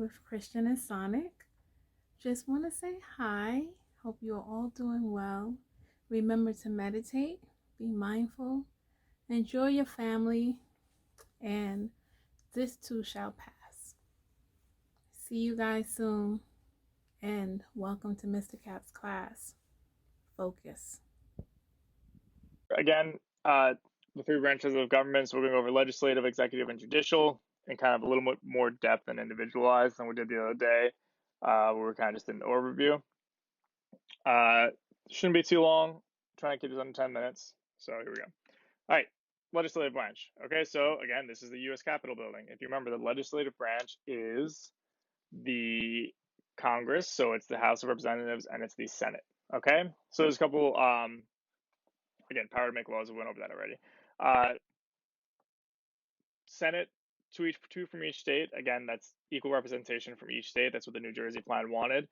with Christian and Sonic. Just want to say hi. Hope you're all doing well. Remember to meditate, be mindful, enjoy your family, and this too shall pass. See you guys soon, and welcome to Mr. Cap's class. Focus. Again, the three branches of government. So we're going to go over legislative, executive, and judicial, and kind of a little bit more depth and individualized than we did the other day, where we're kind of just in an overview. Shouldn't be too long. Try to keep this under 10 minutes. So here we go. All right, legislative branch. Okay, so again, this is the U.S. Capitol building. If you remember, the legislative branch is the Congress, so it's the House of Representatives and it's the Senate. Okay, so there's a couple, again, power to make laws. We went over that already. Senate, two from each state. Again, that's equal representation from each state. That's what the New Jersey plan wanted.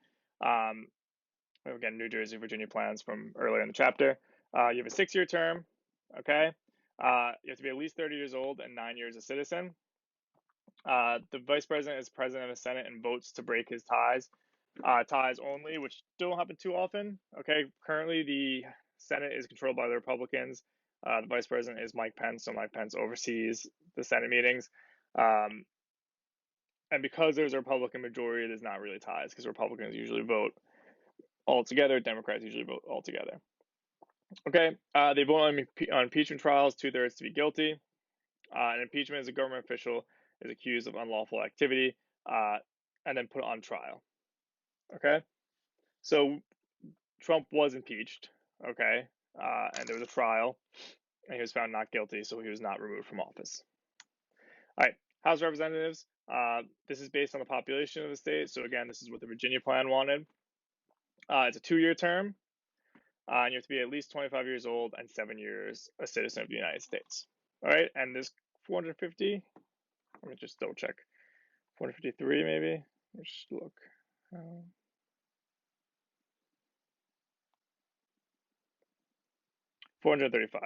Again, New Jersey, Virginia plans from earlier in the chapter. You have a 6-year term. Okay. You have to be at least 30 years old and 9 years a citizen. The vice president is president of the Senate and votes to break his ties. Ties only, which don't happen too often. Okay. Currently, the Senate is controlled by the Republicans. The vice president is Mike Pence, so Mike Pence oversees the Senate meetings. And because there's a Republican majority, there's not really ties because Republicans usually vote all together. Democrats usually vote all together. Okay, they vote on impeachment trials, 2/3 to be guilty. An impeachment is a government official is accused of unlawful activity and then put on trial. Okay, so Trump was impeached. Okay, and there was a trial, and he was found not guilty, so he was not removed from office. All right, House of Representatives. This is based on the population of the state. So again, this is what the Virginia plan wanted. It's a 2-year term. And you have to be at least 25 years old and 7 years a citizen of the United States. All right, and there's 450. Let me just double check. 453 maybe. Let's just look. 435.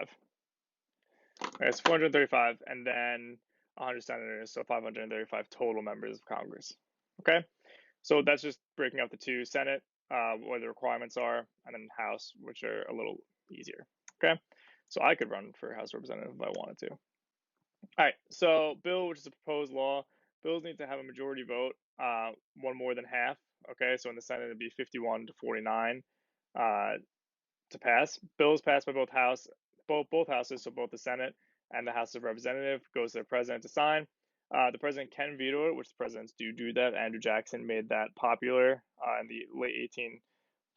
All right, it's 435, and then 100 senators, so 535 total members of Congress. Okay, so that's just breaking up the two: Senate, where the requirements are, and then House, which are a little easier. Okay, so I could run for House Representative if I wanted to. All right, so bill, which is a proposed law, bills need to have a majority vote, one more than half. Okay, so in the Senate it'd be 51 to 49 to pass. Bills passed by both houses, so both the Senate and the House of Representatives, goes to the president to sign. The president can veto it, which the presidents do that. Andrew Jackson made that popular in the late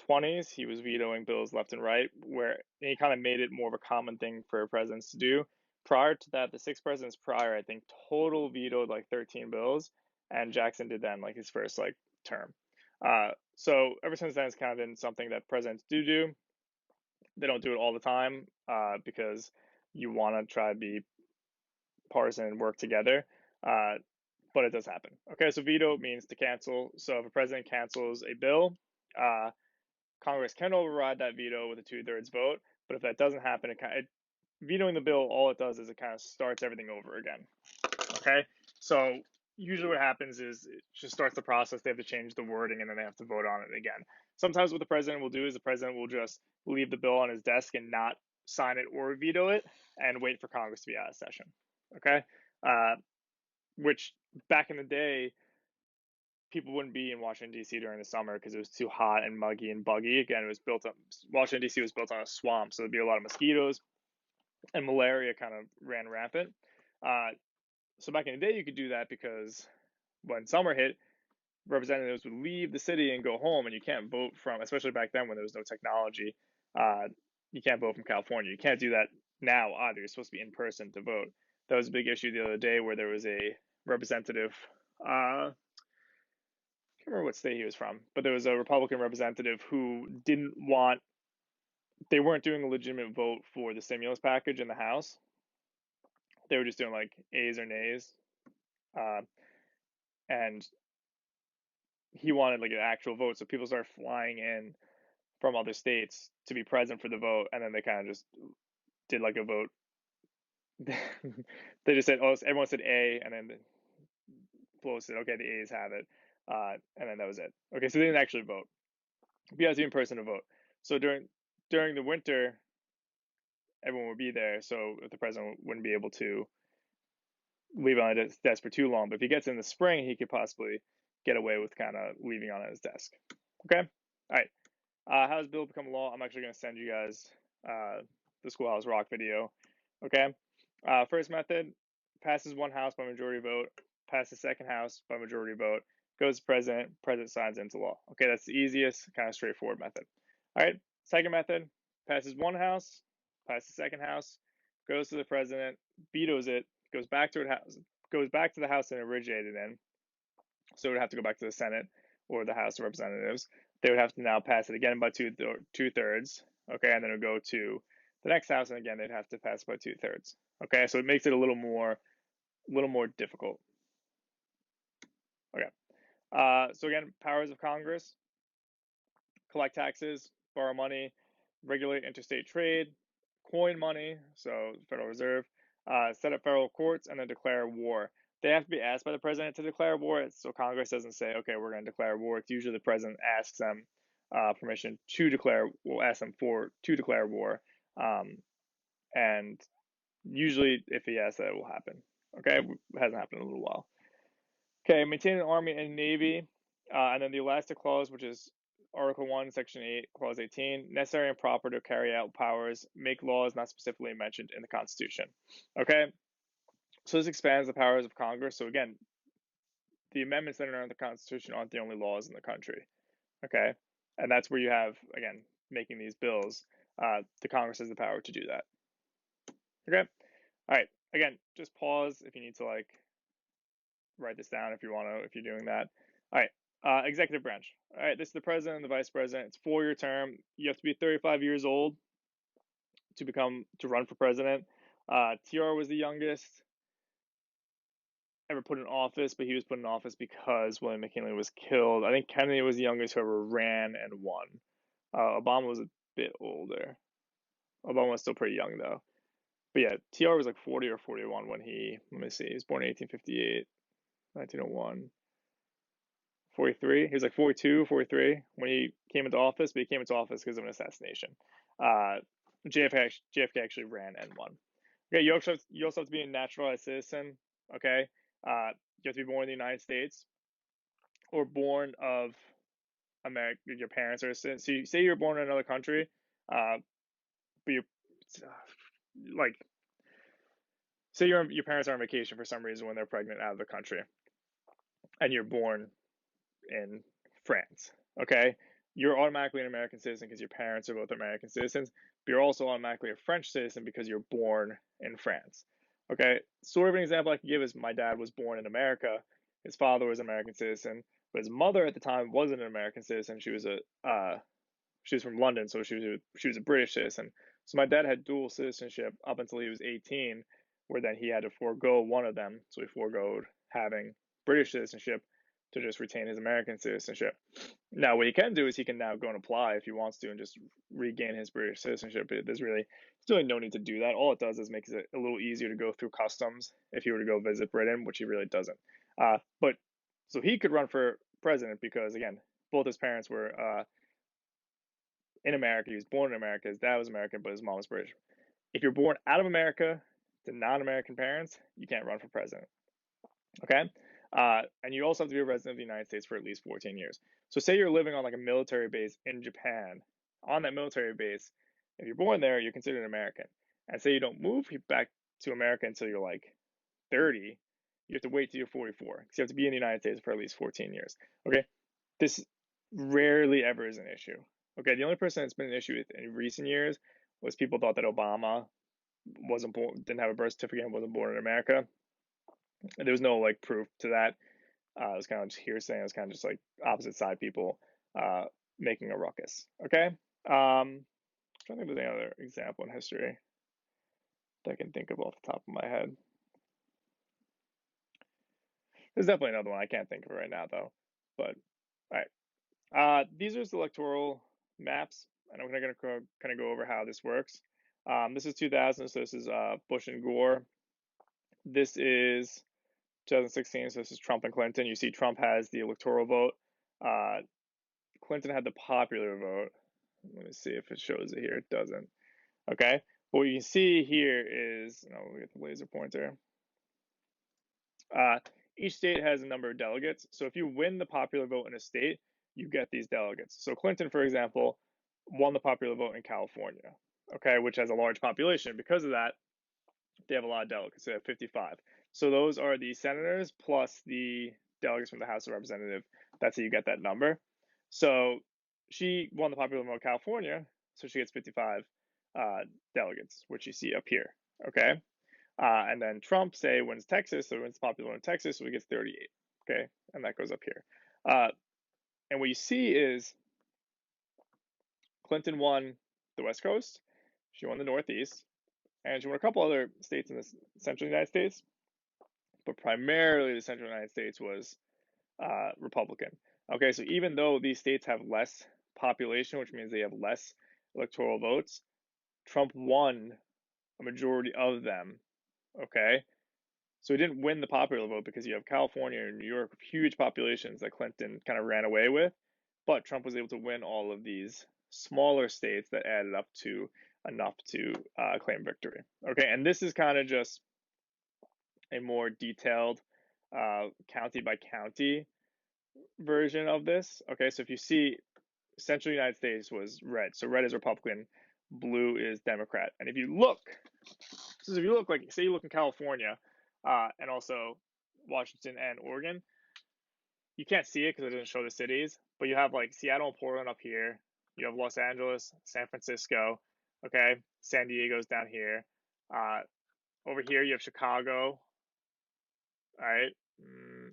1820s. He was vetoing bills left and right, where he kind of made it more of a common thing for presidents to do. Prior to that, the 6 presidents prior, I think, total vetoed like 13 bills, and Jackson did that in like his first term. So ever since then, it's kind of been something that presidents do. They don't do it all the time because you want to try to be partisan and work together, but it does happen. Okay, so veto means to cancel. So if a president cancels a bill, Congress can override that veto with a 2/3 vote. But if that doesn't happen, vetoing the bill, all it does is it kind of starts everything over again. Okay, so usually what happens is it just starts the process. They have to change the wording and then they have to vote on it again. Sometimes what the president will do is the president will just leave the bill on his desk and not sign it or veto it and wait for Congress to be out of session. Okay, which back in the day, people wouldn't be in Washington D.C. during the summer because it was too hot and muggy and buggy. Again, it was built up. Washington D.C. was built on a swamp, so there'd be a lot of mosquitoes, and malaria kind of ran rampant. So back in the day, you could do that because when summer hit, representatives would leave the city and go home, and you can't vote from, especially back then when there was no technology, you can't vote from California. You can't do that now either. You're supposed to be in person to vote. That was a big issue the other day where there was a representative, I can't remember what state he was from, but there was a Republican representative who they weren't doing a legitimate vote for the stimulus package in the House. They were just doing like A's or nays. And he wanted like an actual vote. So people started flying in from other states to be present for the vote. And then they kind of just did like a vote. They just said, oh, everyone said A. And then Pelosi said, okay, the A's have it. and then that was it. Okay, so they didn't actually vote. But you have to be in person to vote. So during the winter, everyone would be there, so the president wouldn't be able to leave it on his desk for too long. But if he gets in the spring, he could possibly get away with kind of leaving it on his desk. Okay, all right. How does bill become law? I'm actually going to send you guys the Schoolhouse Rock video. Okay. First method, passes one house by majority vote, passes second house by majority vote, goes to president, president signs into law. Okay, that's the easiest, kind of straightforward method. All right. Second method, passes one house, passes second house, goes to the president, vetoes it, goes back to the house it originated in. So it would have to go back to the Senate or the House of Representatives. They would have to now pass it again by two-thirds. Okay, and then it would go to the next house, and again they'd have to pass by two-thirds. Okay, so it makes it a little more difficult. Okay, so again, powers of Congress: collect taxes, borrow money, regulate interstate trade, coin money, so Federal Reserve, set up federal courts, and then declare war. They have to be asked by the president to declare war, so Congress doesn't say, okay, we're going to declare war. It's usually the president asks them permission to declare, will ask them to declare war, and usually if he asks that, it will happen. Okay, it hasn't happened in a little while. Okay, maintain an army and navy, and then the elastic clause, which is Article 1, Section 8, Clause 18, necessary and proper to carry out powers, make laws not specifically mentioned in the Constitution. Okay, so this expands the powers of Congress. So again, the amendments that are in the Constitution aren't the only laws in the country. Okay, and that's where you have, again, making these bills. The Congress has the power to do that. Okay, all right. Again, just pause if you need to write this down if you're doing that. All right. Executive branch. All right. This is the president and the vice president. It's a 4-year term. You have to be 35 years old to run for president. TR was the youngest ever put in office, but he was put in office because William McKinley was killed. I think Kennedy was the youngest who ever ran and won. Obama was a bit older. Obama was still pretty young though. But yeah, TR was like 40 or 41 when he was born in 1858, 1901. 43. He was like 42, 43 when he came into office, but he came into office because of an assassination. JFK actually ran and won. Okay, you also have to be a naturalized citizen. Okay, you have to be born in the United States or born of America. Your parents are citizens. So you say you're born in another country, but you're like, say your parents are on vacation for some reason when they're pregnant out of the country, and you're born in France. Okay, you're automatically an American citizen because your parents are both American citizens, but you're also automatically a French citizen because you're born in France. Okay, sort of an example I can give is my dad was born in America. His father was an American citizen, but his mother at the time wasn't an American citizen. She was from London, so she was a British citizen. So my dad had dual citizenship up until he was 18, where then he had to forego one of them. So he foregoed having British citizenship to just retain his American citizenship. Now, what he can do is he can now go and apply if he wants to and just regain his British citizenship. There's really no need to do that. All it does is makes it a little easier to go through customs if he were to go visit Britain, which he really doesn't. But so he could run for president because, again, both his parents were in America. He was born in America. His dad was American, but his mom was British. If you're born out of America to non-American parents, you can't run for president. Okay? And you also have to be a resident of the United States for at least 14 years. So say you're living on like a military base in Japan. On that military base, if you're born there, you're considered an American. And say you don't move back to America until you're like 30, you have to wait till you're 44 because you have to be in the United States for at least 14 years. Okay? This rarely ever is an issue. Okay, the only person that's been an issue in recent years was people thought that Obama wasn't born, didn't have a birth certificate, and wasn't born in America. And there was no like proof to that. It was kind of just hearsay. It was kind of just like opposite side people making a ruckus. Okay, I'm trying to think if there's any other example in history that I can think of off the top of my head. There's definitely another one I can't think of it right now though. But all right, these are just electoral maps, and I'm going to kind of go over how this works. This is 2000, so this is Bush and Gore. This is 2016, so this is Trump and Clinton. You see Trump has the electoral vote. Clinton had the popular vote. Let me see if it shows it here. It doesn't. Okay. But what you can see here is, we get the laser pointer. Each state has a number of delegates. So if you win the popular vote in a state, you get these delegates. So Clinton, for example, won the popular vote in California, okay, which has a large population. Because of that, they have a lot of delegates. They have 55. So those are the senators plus the delegates from the House of Representatives. That's how you get that number. So she won the popular vote in California, so she gets 55 delegates, which you see up here, okay? And then Trump, say, wins Texas, so he wins the popular vote in Texas, so he gets 38, okay? And that goes up here. And what you see is Clinton won the West Coast, she won the Northeast, and she won a couple other states in the central United States, but primarily the central United States was Republican. Okay, so even though these states have less population, which means they have less electoral votes, Trump won a majority of them. Okay, so he didn't win the popular vote because you have California and New York with huge populations that Clinton kind of ran away with, but Trump was able to win all of these smaller states that added up to enough to claim victory. Okay, and this is kind of just a more detailed county by county version of this. Okay, so if you see, central United States was red, so red is Republican, blue is Democrat. And if you look, like, say you look in California, and also Washington and Oregon, you can't see it because it doesn't show the cities, but you have like Seattle and Portland up here. You have Los Angeles, San Francisco, okay, San Diego's down here. Over here you have Chicago, all right,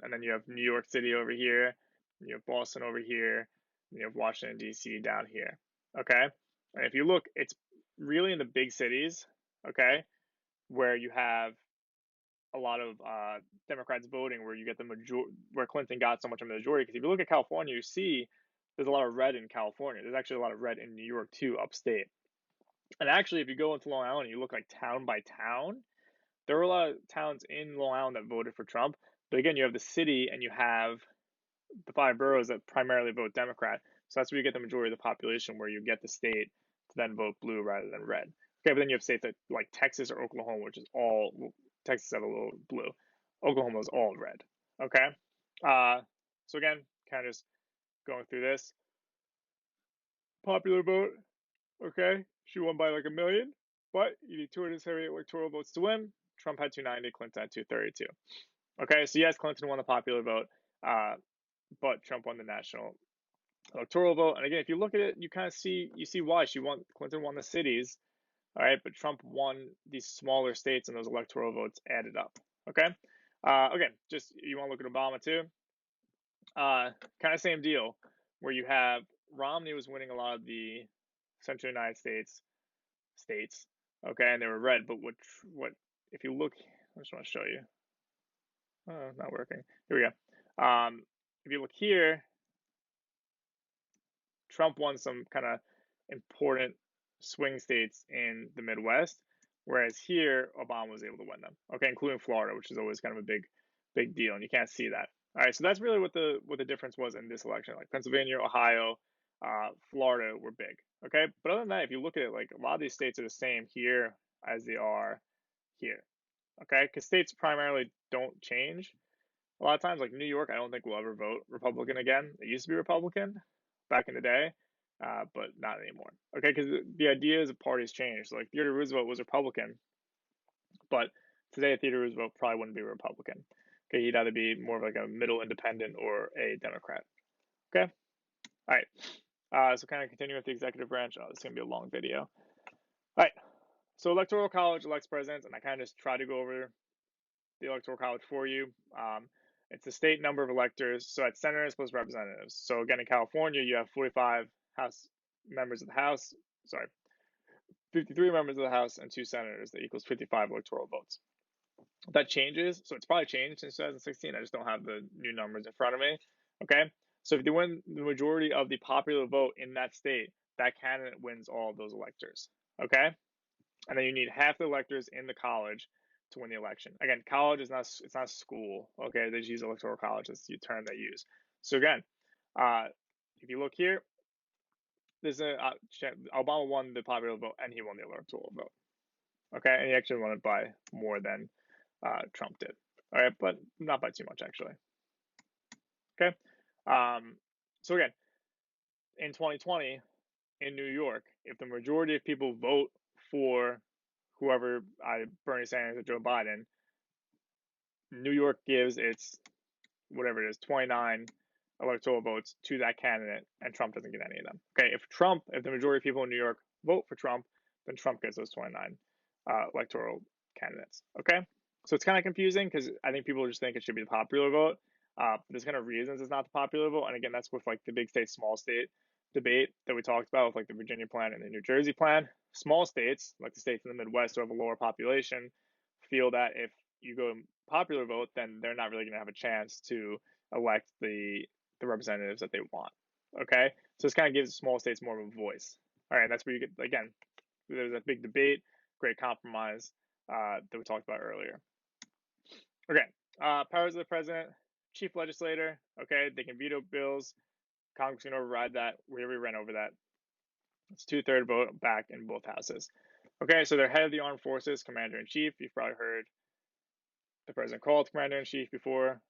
and then you have New York City over here, you have Boston over here, and you have Washington, D.C. down here, okay? And if you look, it's really in the big cities, okay, where you have a lot of Democrats voting, where you get the majority, where Clinton got so much of a majority. Because if you look at California, you see there's a lot of red in California. There's actually a lot of red in New York too, upstate. And actually, if you go into Long Island and you look like town by town, there were a lot of towns in Long Island that voted for Trump. But again, you have the city and you have the 5 boroughs that primarily vote Democrat. So that's where you get the majority of the population, where you get the state to then vote blue rather than red. Okay, but then you have states that, like Texas or Oklahoma, which is all, Texas have a little blue. Oklahoma is all red. Okay, so again, kind of just going through this. Popular vote, okay, she won by like 1 million, but you need 278 electoral votes to win. Trump had 290, Clinton had 232. Okay, so yes, Clinton won the popular vote, but Trump won the national electoral vote. And again, if you look at it, you kind of see why Clinton won the cities, all right, but Trump won these smaller states, and those electoral votes added up. Okay, okay, just you want to look at Obama too. Kind of same deal, where you have Romney was winning a lot of the central United States, okay, and they were red. But what if you look? I just want to show you. Oh, not working. Here we go. If you look here, Trump won some kind of important swing states in the Midwest, whereas here Obama was able to win them. Okay, including Florida, which is always kind of a big deal, and you can't see that. All right, so that's really what the difference was in this election. Like Pennsylvania, Ohio, Florida were big. Okay, but other than that, if you look at it, like a lot of these states are the same here as they are here. Okay, because states primarily don't change. A lot of times, like New York, I don't think will ever vote Republican again. It used to be Republican back in the day, but not anymore. Okay, because the idea is that parties change. Like Theodore Roosevelt was Republican, but today Theodore Roosevelt probably wouldn't be Republican. Okay, he'd either be more of like a middle independent or a Democrat. Okay, all right. So kind of continuing with the executive branch. Oh, this is gonna be a long video. All right. So electoral college elects presidents, and I kind of just try to go over the electoral college for you. It's the state number of electors, so it's senators plus representatives. So again, in California, you have 45 House members of the House, 53 members of the House and 2 senators. That equals 55 electoral votes. That changes, so it's probably changed since 2016. I just don't have the new numbers in front of me. Okay, so if you win the majority of the popular vote in that state, that candidate wins all of those electors. Okay, and then you need half the electors in the college to win the election. Again, college is it's not school. Okay, they just use electoral college. That's the term they use. So again, if you look here, there's Obama won the popular vote and he won the electoral vote. Okay, and he actually won it by more than Trump did. All right, but not by too much actually. Okay, so again, in 2020 in New York, if the majority of people vote for whoever, Bernie Sanders or Joe Biden, New York gives its whatever it is, 29 electoral votes to that candidate, and Trump doesn't get any of them. Okay, if the majority of people in New York vote for Trump, then Trump gets those 29 electoral candidates. Okay, so it's kind of confusing because I think people just think it should be the popular vote. There's kind of reasons it's not the popular vote, and again, that's with like the big state, small state debate that we talked about with like the Virginia plan and the New Jersey plan. Small states, like the states in the Midwest who have a lower population, feel that if you go popular vote, then they're not really going to have a chance to elect the representatives that they want. Okay, so this kind of gives small states more of a voice. All right, that's where you get, again, there's a big debate, great compromise that we talked about earlier. Okay, powers of the president, chief legislator. Okay, they can veto bills. Congress can override that. We already ran over that. It's 2/3 vote back in both houses. Okay, so they're head of the armed forces, commander in chief. You've probably heard the president called commander in chief before.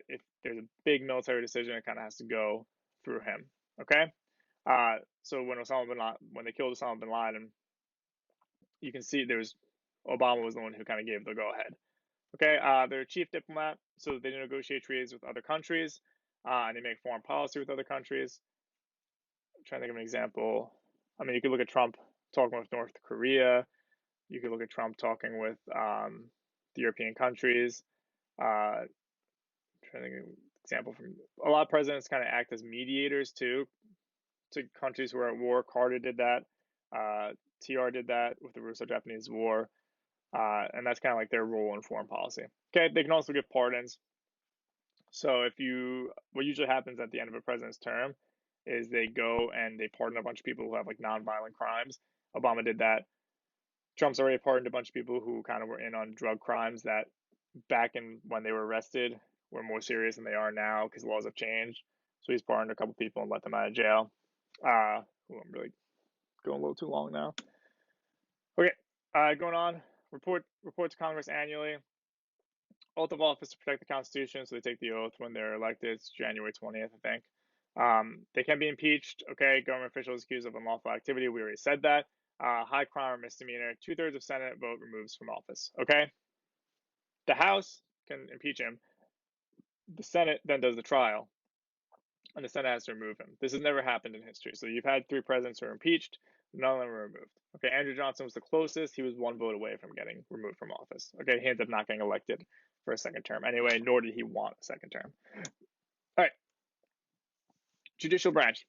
If there's a big military decision, it kind of has to go through him. Okay, so when they killed Osama bin Laden, you can see Obama was the one who kind of gave the go ahead. Okay, they're a chief diplomat, so they negotiate treaties with other countries, and they make foreign policy with other countries. I'm trying to think of an example. I mean, you could look at Trump talking with North Korea. You could look at Trump talking with the European countries. Trying to think of an example from a lot of presidents kind of act as mediators too to countries who are at war. Carter did that. TR did that with the Russo-Japanese War, and that's kind of like their role in foreign policy. Okay, they can also give pardons. So what usually happens at the end of a president's term is they go and they pardon a bunch of people who have like nonviolent crimes. Obama did that. Trump's already pardoned a bunch of people who kind of were in on drug crimes that back in when they were arrested were more serious than they are now because laws have changed. So he's pardoned a couple people and let them out of jail. I'm really going a little too long now. Okay, going on. Report to Congress annually. Oath of office to protect the Constitution. So they take the oath when they're elected. It's January 20th, I think. They can be impeached. Okay, government officials accused of unlawful activity. We already said that. High crime or misdemeanor. 2/3 of Senate vote removes from office. Okay. The House can impeach him. The Senate then does the trial, and the Senate has to remove him. This has never happened in history. So you've had 3 presidents who are impeached. None of them were removed. Okay, Andrew Johnson was the closest. He was 1 vote away from getting removed from office. Okay, he ended up not getting elected for a second term anyway, nor did he want a second term. All right, judicial branch.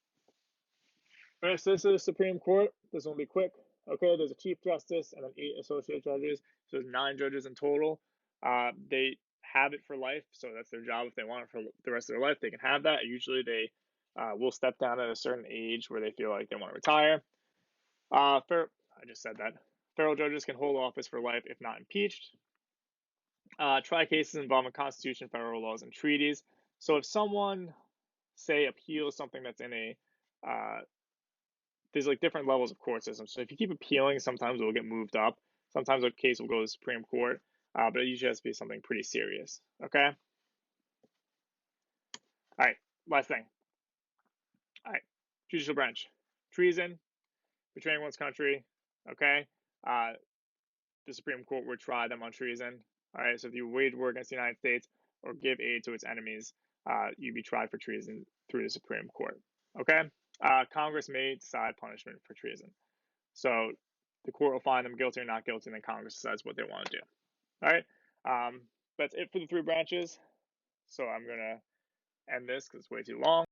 All right, so this is the Supreme Court. This will be quick. Okay, there's a chief justice and then 8 associate judges. So there's 9 judges in total. They have it for life, so that's their job. If they want it for the rest of their life, they can have that. Usually they will step down at a certain age where they feel like they want to retire. I just said that. Federal judges can hold office for life if not impeached. Try cases involving Constitution, federal laws, and treaties. So if someone, say, appeals something that's in a there's like different levels of court systems. So if you keep appealing, sometimes it will get moved up. Sometimes a case will go to the Supreme Court, but it usually has to be something pretty serious. Okay. All right. Last thing. All right. Judicial branch. Treason, betraying one's country. Okay. The Supreme Court would try them on treason. All right. So if you wage war against the United States or give aid to its enemies, you'd be tried for treason through the Supreme Court. Okay. Congress may decide punishment for treason. So the court will find them guilty or not guilty, and then Congress decides what they want to do. All right. That's it for the 3 branches. So I'm going to end this because it's way too long.